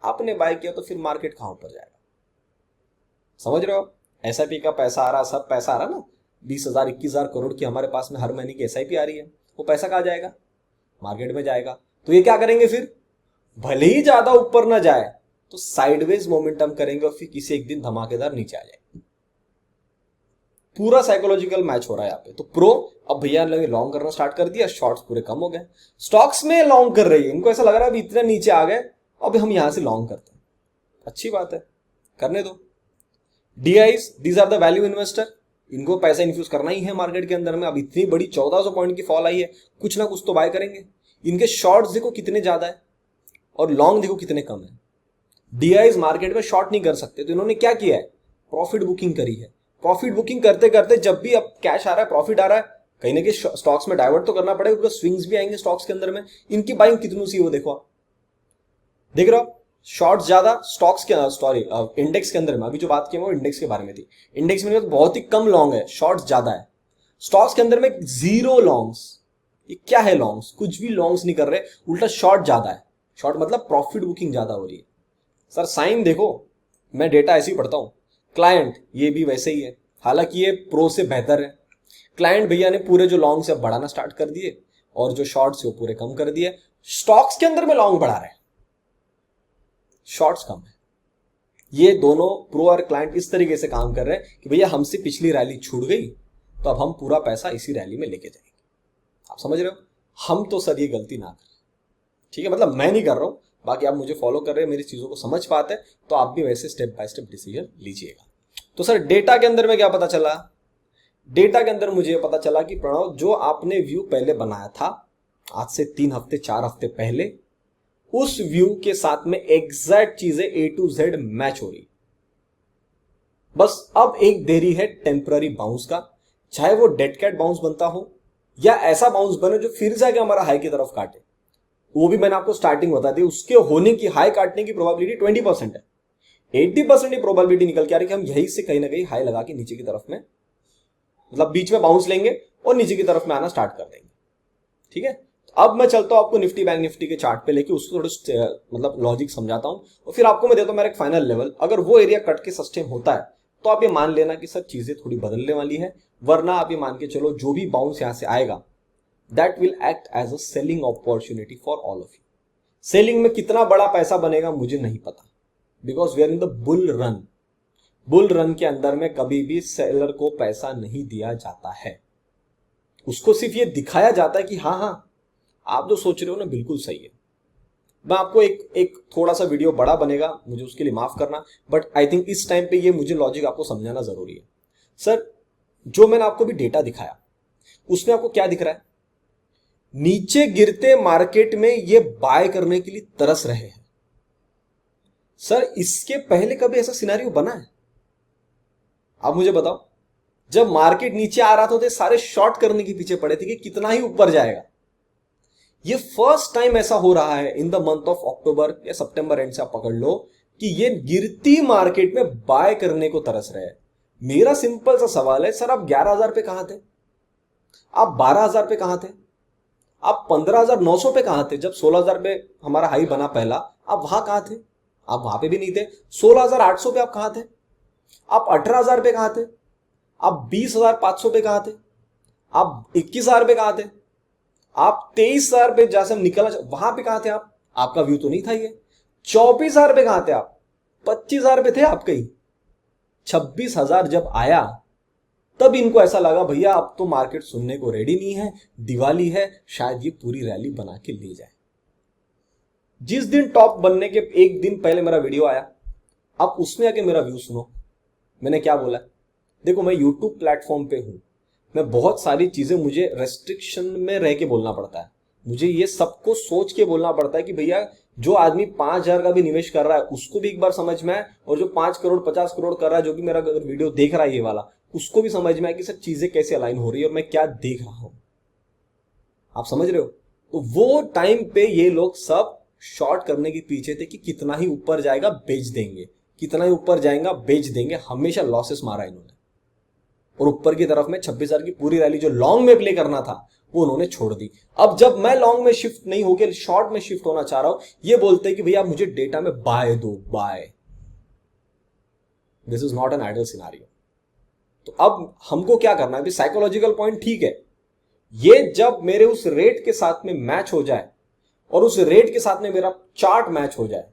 आपने बाय किया तो फिर मार्केट कहां ऊपर जाएगा? समझ रहे हो? एसआईपी का पैसा आ रहा, सब पैसा आ रहा ना, 20,000 21,000 करोड़ की हमारे पास में हर महीने की एसआईपी आ रही है, वो पैसा कहां जाएगा? मार्केट में जाएगा। तो ये क्या करेंगे फिर? भले ही ज्यादा ऊपर ना जाए तो साइडवेज मोमेंटम करेंगे और फिर किसी एक दिन धमाकेदार नीचे आ जाएंगे। पूरा साइकोलॉजिकल मैच हो रहा है यहाँ पे। तो प्रो, अब भैया ने लॉन्ग करना स्टार्ट कर दिया, शॉर्ट्स पूरे कम हो गए, स्टॉक्स में लॉन्ग कर रही है, इनको ऐसा लग रहा है अभी इतने नीचे आ गए, अब हम यहां से लॉन्ग करते हैं। अच्छी बात है, करने दो। DIIs, these are the value investor, इनको पैसा इन्फ्यूज करना ही है मार्केट के अंदर में। अब इतनी बड़ी 1400 पॉइंट की फॉल आई है, कुछ ना कुछ तो बाय करेंगे। इनके शॉर्ट्स देखो कितने ज्यादा है और लॉन्ग देखो कितने कम है। डीआईज मार्केट में शॉर्ट नहीं कर सकते, तो इन्होंने क्या किया है? प्रॉफिट बुकिंग करी है। प्रॉफिट बुकिंग करते करते जब भी अब कैश आ रहा है, प्रॉफिट आ रहा है, कहीं ना कहीं स्टॉक्स में डाइवर्ट तो करना पड़ेगा, क्योंकि स्विंग्स भी आएंगे स्टॉक्स के अंदर में। इनकी बाइंग कितनी सी वो देखो, आप देख रहे हो शॉर्ट्स ज्यादा, स्टॉक्स के सॉरी इंडेक्स के अंदर में, अभी जो बात की वो इंडेक्स के बारे में थी। इंडेक्स में बहुत ही कम लॉन्ग है, शॉर्ट्स ज्यादा है। स्टॉक्स के अंदर में जीरो लॉन्ग्स। ये क्या है लॉन्ग्स? कुछ भी लॉन्ग्स नहीं कर रहे, उल्टा शॉर्ट ज्यादा है। शॉर्ट मतलब प्रॉफिट बुकिंग ज्यादा हो रही है। सर साइन देखो, मैं डेटा ऐसे ही पढ़ता हूं। क्लाइंट ये भी वैसे ही है, हालांकि ये प्रो से बेहतर है। क्लाइंट भैया ने पूरे जो लॉन्ग से बढ़ाना स्टार्ट कर दिए और जो शॉर्ट से वो पूरे कम कर दिए। स्टॉक्स के अंदर में लॉन्ग बढ़ा रहे हैं, शॉर्ट्स कम है। ये दोनों प्रो और क्लाइंट इस तरीके से काम कर रहे हैं कि भैया हमसे पिछली रैली छूट गई, तो अब हम पूरा पैसा इसी रैली में लेके जाएंगे। आप समझ रहे हो? हम तो सर ये गलती ना करें, ठीक है? मतलब मैं नहीं कर रहा हूं, बाकी आप मुझे फॉलो कर रहे हैं, मेरी चीजों को समझ पाते हैं, तो आप भी वैसे स्टेप बाय स्टेप डिसीजन लीजिएगा। तो सर डेटा के अंदर में क्या पता चला? डेटा के अंदर मुझे पता चला कि प्रणव, जो आपने व्यू पहले बनाया था आज से 3 हफ्ते 4 हफ्ते पहले, उस व्यू के साथ में एग्जैक्ट चीजें A to Z मैच हो रही। बस अब एक देरी है टेम्पररी बाउंस का, चाहे वो डेड कैट बाउंस बनता हो या ऐसा बाउंस बने जो फिर जाके हमारा हाई की तरफ काटे। वो भी मैंने आपको स्टार्टिंग बता दी, उसके होने की, हाई काटने की प्रोबेबिलिटी 20% है। 80% की प्रोबेबिलिटी निकल के आ रही कि हम यहीं से कहीं ना कहीं हाई लगा के नीचे की तरफ में, मतलब बीच में बाउंस लेंगे और नीचे की तरफ में आना स्टार्ट कर देंगे। ठीक है, अब मैं चलता हूं आपको निफ्टी बैंक निफ्टी के चार्ट पे लेके, उसको थोड़ा मतलब लॉजिक समझाता हूं और फिर आपको मैं देता हूं मेरा एक फाइनल लेवल। अगर वो एरिया कट के सस्टेन होता है तो आप ये मान लेना कि सर चीजें थोड़ी बदलने वाली है, वरना आप ये मान के चलो जो भी बाउंस यहां से आएगा that will act as a selling opportunity for all of you. Selling में कितना बड़ा पैसा बनेगा मुझे नहीं पता, because we are in the bull run. Bull run के अंदर में कभी भी सेलर को पैसा नहीं दिया जाता है, उसको सिर्फ ये दिखाया जाता है कि हाँ हाँ आप जो सोच रहे हो ना बिल्कुल सही है। मैं आपको एक थोड़ा सा वीडियो बड़ा बनेगा, मुझे उसके लिए माफ करना, बट आई थिंक इस टाइम पे ये मुझे लॉजिक आपको समझाना जरूरी है। सर जो मैंने आपको भी डेटा दिखाया उसमें आपको क्या दिख रहा है? नीचे गिरते मार्केट में ये बाय करने के लिए तरस रहे हैं। सर इसके पहले कभी ऐसा सिनेरियो बना है? आप मुझे बताओ। जब मार्केट नीचे आ रहा था तो सारे शॉर्ट करने के पीछे पड़े थे कि कितना ही ऊपर जाएगा। ये फर्स्ट टाइम ऐसा हो रहा है in the month of October या सितंबर एंड से आप पकड़ लो कि ये गिरती मार्केट में बाय करने को तरस रहे हैं। मेरा सिंपल सा सवाल है, सर आप 11,000 पे कहां थे? आप 12,000 पे कहां थे? आप 15,900 पे कहां थे? जब 16,000 पे हमारा हाई बना पहला, आप वहां कहां थे? आप वहां पे भी नहीं थे। 16,800 पे आप कहां थे? आप 18,000 पे कहां थे? आप 20,500 पे कहां थे, आप 21,000 पे कहां थे, आप 23,000 पे जैसे हम निकलना वहां पे कहां थे आप, आपका व्यू तो नहीं था ये। 24,000 पे कहां थे आप, 25,000 पे थे आप कहीं। 26,000 जब आया तब इनको ऐसा लगा भैया अब तो मार्केट सुनने को रेडी नहीं है, दिवाली है, शायद ये पूरी रैली बना के ले जाए। जिस दिन टॉप बनने के एक दिन पहले मेरा वीडियो आया, अब उसमें आके मेरा व्यू सुनो, मैंने क्या बोला। देखो मैं यूट्यूब प्लेटफॉर्म पे हूं, मैं बहुत सारी चीजें मुझे रेस्ट्रिक्शन में रह के बोलना पड़ता है, मुझे ये सबको सोच के बोलना पड़ता है कि भैया जो आदमी 5,000 का भी निवेश कर रहा है उसको भी एक बार समझ में आए, और जो 5 करोड़ 50 करोड़ कर रहा है, जो भी मेरा वीडियो देख रहा है ये वाला, उसको भी समझ में आए कि सर चीजें कैसे अलाइन हो रही है और मैं क्या देख रहा हूं। आप समझ रहे हो। तो वो टाइम पे ये लोग सब शॉर्ट करने के पीछे थे कि कितना ही ऊपर जाएगा बेच देंगे, कितना ही ऊपर जाएगा बेच देंगे, हमेशा लॉसेस मारा इन्होंने। और ऊपर की तरफ में 26,000 की पूरी रैली जो लॉन्ग में प्ले करना था वो उन्होंने छोड़ दी। अब जब मैं लॉन्ग में शिफ्ट नहीं होकर शॉर्ट में शिफ्ट होना चाह रहा हूं, ये बोलते हैं कि भैया मुझे डेटा में बाय दो, buy. This is not an ideal scenario. तो अब हमको क्या करना है, साइकोलॉजिकल पॉइंट ठीक है, ये जब मेरे उस रेट के साथ में मैच हो जाए और उस रेट के साथ में मेरा चार्ट मैच हो जाए,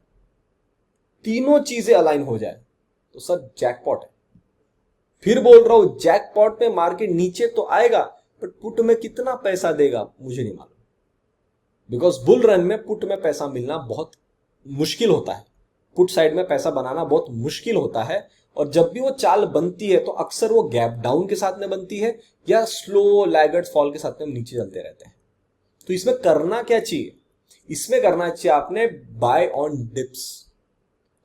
तीनों चीजें अलाइन हो जाए, तो सर जैकपॉट है। फिर बोल रहा हूं जैकपॉट में मार्केट नीचे तो आएगा, बट पुट में कितना पैसा देगा मुझे नहीं मालूम, बिकॉज बुल रन में पुट में पैसा मिलना बहुत मुश्किल होता है, पुट साइड में पैसा बनाना बहुत मुश्किल होता है। और जब भी वो चाल बनती है तो अक्सर वो गैप डाउन के साथ में बनती है या स्लो लैगर्ड फॉल के साथ में हम नीचे चलते रहते हैं। तो इसमें करना क्या चाहिए, इसमें करना चाहिए आपने बाय ऑन डिप्स।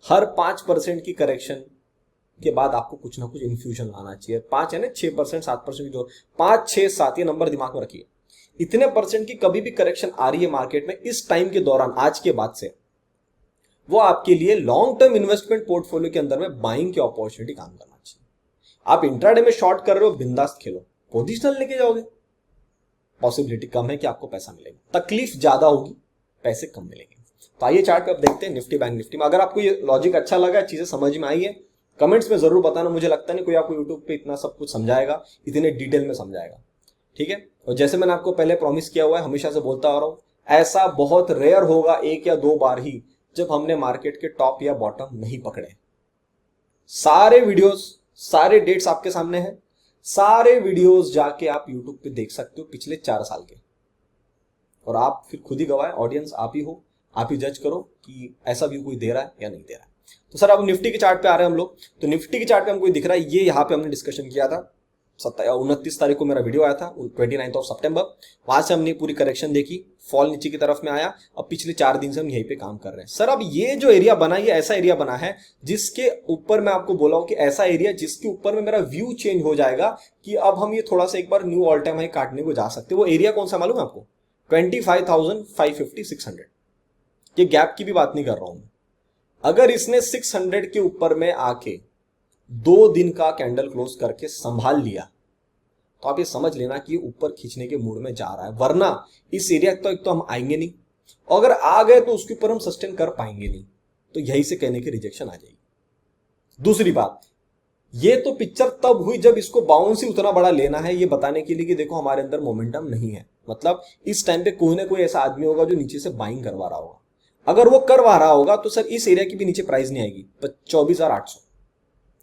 हर 5% की करेक्शन के बाद आपको कुछ ना कुछ इन्फ्यूजन लाना चाहिए। 5 है ना, 6% 7% जो 5 6 7 ये नंबर दिमाग में रखिए। इतने परसेंट की कभी भी करेक्शन आ रही है मार्केट में इस टाइम के दौरान, आज के बाद से, वो आपके लिए लॉन्ग टर्म इन्वेस्टमेंट पोर्टफोलियो के अंदर में बाइंग की अपॉर्चुनिटी काम करना चाहिए। आप इंट्राडे में शॉर्ट कर रहे हो, बिंदास खेलो, पोजीशनल लेके जाओगे, पॉसिबिलिटी कम है कि आपको पैसा मिलेगा, तकलीफ ज्यादा होगी, पैसे कम मिलेंगे। तो आइए चार्ट पे अब देखते हैं निफ्टी बैंक निफ्टी में। अगर आपको ये लॉजिक अच्छा लगा, चीजें समझ में आई है, कमेंट्स में जरूर बताना। मुझे लगता नहीं कोई आपको यूट्यूब पे इतना सब कुछ समझाएगा, इतने डिटेल में समझाएगा, ठीक है। और जैसे मैंने आपको पहले प्रॉमिस किया हुआ है, हमेशा से बोलता आ रहा हूं, ऐसा बहुत रेयर होगा, 1 या 2 बार ही, जब हमने मार्केट के टॉप या बॉटम नहीं पकड़े। सारे वीडियोस, सारे डेट्स आपके सामने हैं, सारे वीडियोस जाके आप यूट्यूब पे देख सकते हो पिछले 4 साल के, और आप फिर खुद ही गवाए, ऑडियंस आप ही हो, आप ही जज करो कि ऐसा व्यू कोई दे रहा है या नहीं दे रहा है। तो सर अब निफ्टी के चार्ट पे आ रहे हैं हम लोग। तो निफ्टी के चार्ट पे हमको दिख रहा है, ये यहाँ पे हमने डिस्कशन किया था, 29 तारीख को मेरा वीडियो आया था, 29 सितंबर। वहां से हमने पूरी करेक्शन देखी, फॉल नीचे की तरफ में आया, अब पिछले 4 दिन से हम यहीं पे काम कर रहे हैं। सर अब ये जो एरिया बना, ये ऐसा एरिया बना है जिसके ऊपर मैं आपको बोला हूं कि ऐसा एरिया जिसके ऊपर में मेरा व्यू चेंज हो जाएगा कि अब हम ये थोड़ा सा एक बार न्यू ऑल टाइम हाई काटने को जा सकते हैं। वो एरिया कौन सा मालूम है आपको, 25,550 600। ये गैप की भी बात नहीं कर रहा हूं मैं। अगर इसने 600 के ऊपर में आके 2 दिन का कैंडल क्लोज करके संभाल लिया, तो आप ये समझ लेना कि ऊपर खींचने के मूड में जा रहा है, वरना इस एरिया तक तो हम आएंगे नहीं, और अगर आ गए तो उसके ऊपर हम सस्टेन कर पाएंगे नहीं। तो यही से कहने की रिजेक्शन आ जाएगी। दूसरी बात, ये तो पिक्चर तब हुई जब इसको बाउंस ही उतना बड़ा लेना है, ये बताने के लिए कि देखो हमारे अंदर मोमेंटम नहीं है। मतलब इस टाइम पे कोई ना कोई ऐसा आदमी होगा जो नीचे से बाइंग करवा रहा होगा। अगर वो करवा रहा होगा तो सर इस एरिया की भी नीचे प्राइस नहीं आएगी, 24,800।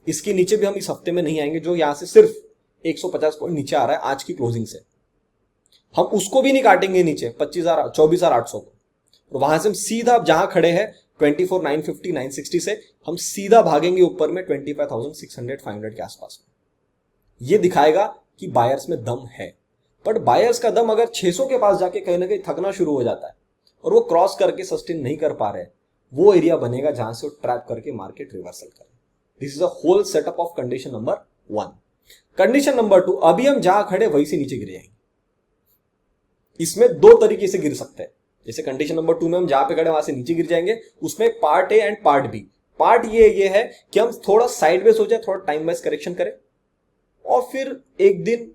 इसके नीचे भी हम इस हफ्ते में नहीं आएंगे, जो यहां से सिर्फ 150 पॉइंट नीचे आ रहा है आज की क्लोजिंग से। हम उसको भी नहीं काटेंगे नीचे 24,800 को, और वहां से हम सीधा जहां खड़े हैं 24,950 960 से हम सीधा भागेंगे ऊपर में 25,600 500 के आसपास में। ये दिखाएगा कि बायर्स में दम है। बट बायर्स का दम अगर 600 के पास जाके कहीं ना कहीं थकना शुरू हो जाता है और वो क्रॉस करके सस्टेन नहीं कर पा रहे, वो एरिया बनेगा जहां से वो ट्रैप करके मार्केट रिवर्सल करे। This is a whole setup of condition number 1। Condition number 2, अभी हम जहां खड़े वहीं से नीचे गिर जाएंगे। इसमें 2 तरीके से गिर सकते हैं। जैसे कंडीशन नंबर 2 में हम जहां पे खड़े वहां से नीचे गिर जाएंगे, उसमें part A and part B. Part ये है कि हम थोड़ा साइडवेज हो जाए, थोड़ा टाइम वाइज करेक्शन करें, और फिर 1 दिन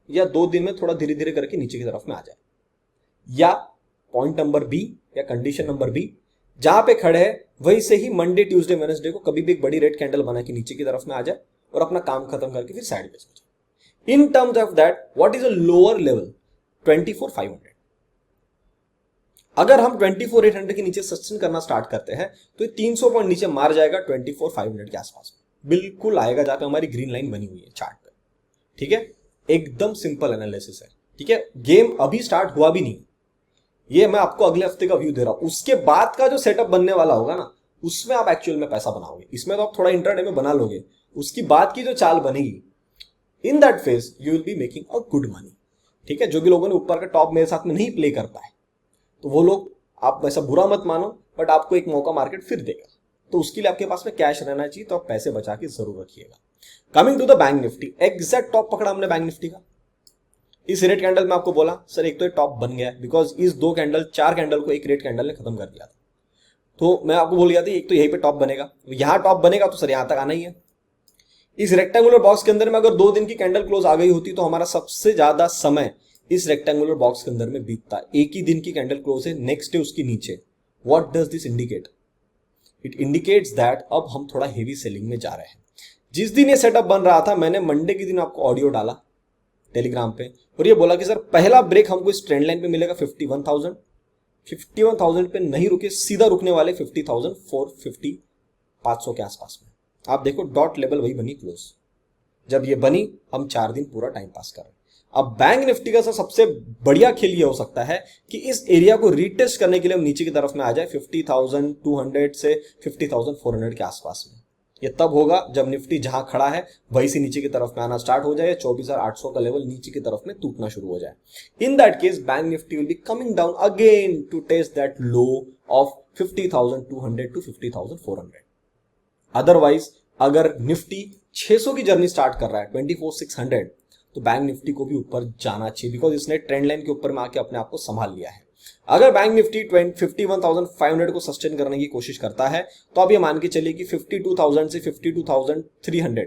या 2 दिन में थोड़ा धीरे धीरे करके नीचे की तरफ में आ जाए। या पॉइंट नंबर बी या कंडीशन नंबर बी, जहां पे खड़े हैं वहीं से ही मंडे ट्यूसडे वेडनेसडे को कभी भी एक बड़ी रेड कैंडल बना के नीचे की तरफ में आ जाए और अपना काम खत्म करके फिर साइडवेज हो जाए। In terms of that what is a lower level 24,500। अगर हम 24,800 के नीचे सस्टेन करना स्टार्ट करते हैं तो ये 300 पॉइंट नीचे मार जाएगा 24,500 के आसपास में, बिल्कुल आएगा जहां पे हमारी ग्रीन लाइन बनी हुई है चार्ट पे। ठीक है, एकदम सिंपल एनालिसिस है। ठीक है, गेम अभी स्टार्ट हुआ भी नहीं, ये मैं आपको अगले हफ्ते का व्यू दे रहा हूं। उसके बाद का जो सेटअप बनने वाला होगा ना, उसमें आप एक्चुअल में पैसा बनाओगे। इसमें तो आप थोड़ा इंटरडे में बना लोगे, उसकी बाद की जो चाल बनेगी, in that phase you will be making a good money. ठीक है, जो भी लोगों ने ऊपर का टॉप मेरे साथ में नहीं प्ले कर पाए, तो वो लोग, आप ऐसा बुरा मत मानो, बट आपको एक मौका मार्केट फिर देगा। तो उसके लिए आपके पास में कैश रहना चाहिए, तो आप पैसे बचा के जरूर रखिएगा। Coming to the bank nifty, exact top पकड़ा हमने बैंक निफ्टी का। इस रेड कैंडल में आपको बोला सर एक तो ये टॉप बन गया है, बिकॉज इस 4 कैंडल को एक रेड कैंडल ने खत्म कर दिया था। तो मैं आपको बोल गया था एक तो यहीं पे टॉप बनेगा, यहां टॉप बनेगा तो सर यहां तक आना ही है। इस रेक्टेंगुलर बॉक्स के अंदर में अगर 2 दिन की कैंडल क्लोज आ गई होती तो हमारा सबसे ज्यादा समय इस रेक्टेंगुलर बॉक्स के अंदर में बीतता। एक ही दिन की कैंडल क्लोज है, नेक्स्ट डे उसके नीचे। What does this indicate? It indicates that अब हम थोड़ा हेवी सेलिंग में जा रहे हैं। जिस दिन ये सेटअप बन रहा था, मैंने मंडे के दिन आपको ऑडियो डाला टेलीग्राम पे और ये बोला कि सर पहला ब्रेक हमको इस ट्रेंड लाइन पे मिलेगा 51,000। 51,000 पे नहीं रुके, सीधा रुकने वाले 50,450 500 के आसपास में। आप देखो डॉट लेवल वही बनी क्लोज। जब ये बनी, हम 4 दिन पूरा टाइम पास कर रहे हैं। अब बैंक निफ्टी का सबसे बढ़िया खेल ये हो सकता है कि इस एरिया को रीटेस्ट करने के लिए हम नीचे की तरफ में आ जाए 50,200 से 50,400 के आसपास में। ये तब होगा जब निफ्टी जहां खड़ा है वहीं से नीचे की तरफ में आना स्टार्ट हो जाए, 24,800 का लेवल नीचे की तरफ में टूटना शुरू हो जाए। In that case bank nifty will be coming down again to test that low of 50,200 to 50,400। Otherwise अगर निफ्टी 600 की जर्नी स्टार्ट कर रहा है 24,600, तो बैंक निफ्टी को भी ऊपर जाना चाहिए, बिकॉज इसने ट्रेंड लाइन के ऊपर में आके अपने आप को संभाल लिया है। अगर बैंक निफ्टी 51,500 को सस्टेन करने की कोशिश करता है, तो आप ये मान के चलिए कि 52,000 से 52,300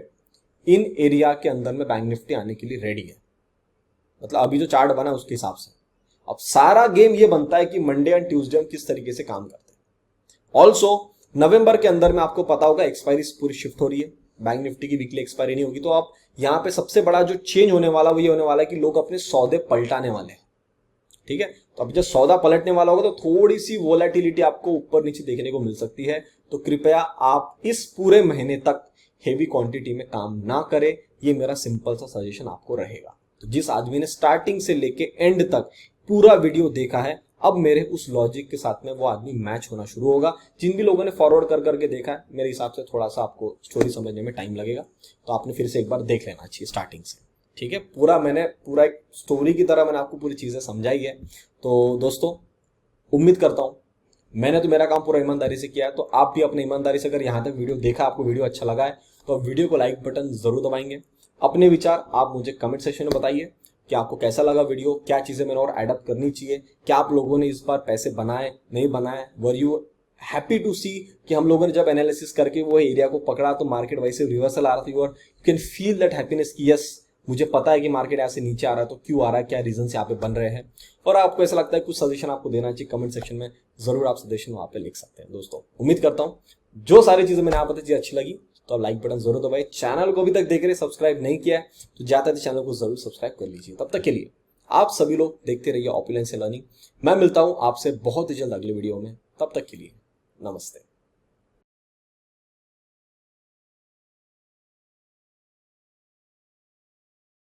इन एरिया के अंदर में बैंक निफ्टी आने के लिए रेडी है। मतलब अभी जो चार्ट बना उसके हिसाब से अब सारा गेम ये बनता है कि मंडे एंड ट्यूसडे हम किस तरीके से काम करते हैं। ऑल्सो नवंबर के अंदर में आपको पता होगा एक्सपायरी पूरी शिफ्ट हो रही है, बैंक निफ्टी की वीकली एक्सपायरी नहीं होगी। तो आप यहां पे सबसे बड़ा जो चेंज होने वाला वो ये होने वाला है कि लोग अपने सौदे पलटाने वाले हैं। ठीक है, तो अभी जब सौदा पलटने वाला होगा तो थोड़ी सी वोलेटिलिटी आपको ऊपर नीचे देखने को मिल सकती है। तो कृपया आप इस पूरे महीने तक हेवी क्वांटिटी में काम ना करें, ये मेरा सिंपल सा सजेशन आपको रहेगा। तो जिस आदमी ने स्टार्टिंग से लेके एंड तक पूरा वीडियो देखा है, अब मेरे उस लॉजिक के साथ में वो आदमी मैच होना शुरू होगा। जिन भी लोगों ने फॉरवर्ड कर करके देखा है, मेरे हिसाब से थोड़ा सा आपको स्टोरी समझने में टाइम लगेगा, तो आपने फिर से एक बार देख लेना चाहिए स्टार्टिंग से। ठीक है, मैंने पूरा एक स्टोरी की तरह मैंने आपको पूरी चीजें समझाई है। तो दोस्तों उम्मीद करता हूं मैंने तो मेरा काम पूरा ईमानदारी से किया है, तो आप भी अपने ईमानदारी से अगर यहां तक वीडियो देखा, आपको वीडियो अच्छा लगा है, तो आप वीडियो को लाइक बटन जरूर दबाएंगे। अपने विचार आप मुझे कमेंट सेक्शन में बताइए कि आपको कैसा लगा वीडियो, क्या चीजें मैंने और एडअप करनी चाहिए, क्या आप लोगों ने इस बार पैसे बनाए नहीं बनाए, वर यू हैप्पी टू सी कि हम लोगों ने जब एनालिसिस करके वो एरिया को पकड़ा तो मार्केट वैसे रिवर्सल आ रहा था। You can feel that happiness कि यस मुझे पता है कि मार्केट ऐसे नीचे आ रहा है, तो क्यों आ रहा है, क्या रीजन यहाँ पे बन रहे हैं, और आपको ऐसा लगता है कुछ सजेशन आपको देना चाहिए, कमेंट सेक्शन में जरूर आप सजेशन वहां पे लिख सकते हैं। दोस्तों उम्मीद करता हूँ जो सारी चीजें मैंने आप बताई अच्छी लगी, तो आप लाइक बटन जरूर दबाइए। चैनल को अभी तक देख रहे सब्सक्राइब नहीं किया है तो जाते थे चैनल को जरूर सब्सक्राइब कर लीजिए। तब तक के लिए आप सभी लोग देखते रहिए ऑपुलेंस लर्निंग। मैं मिलता हूं आपसे बहुत ही जल्द अगले वीडियो में, तब तक के लिए नमस्ते।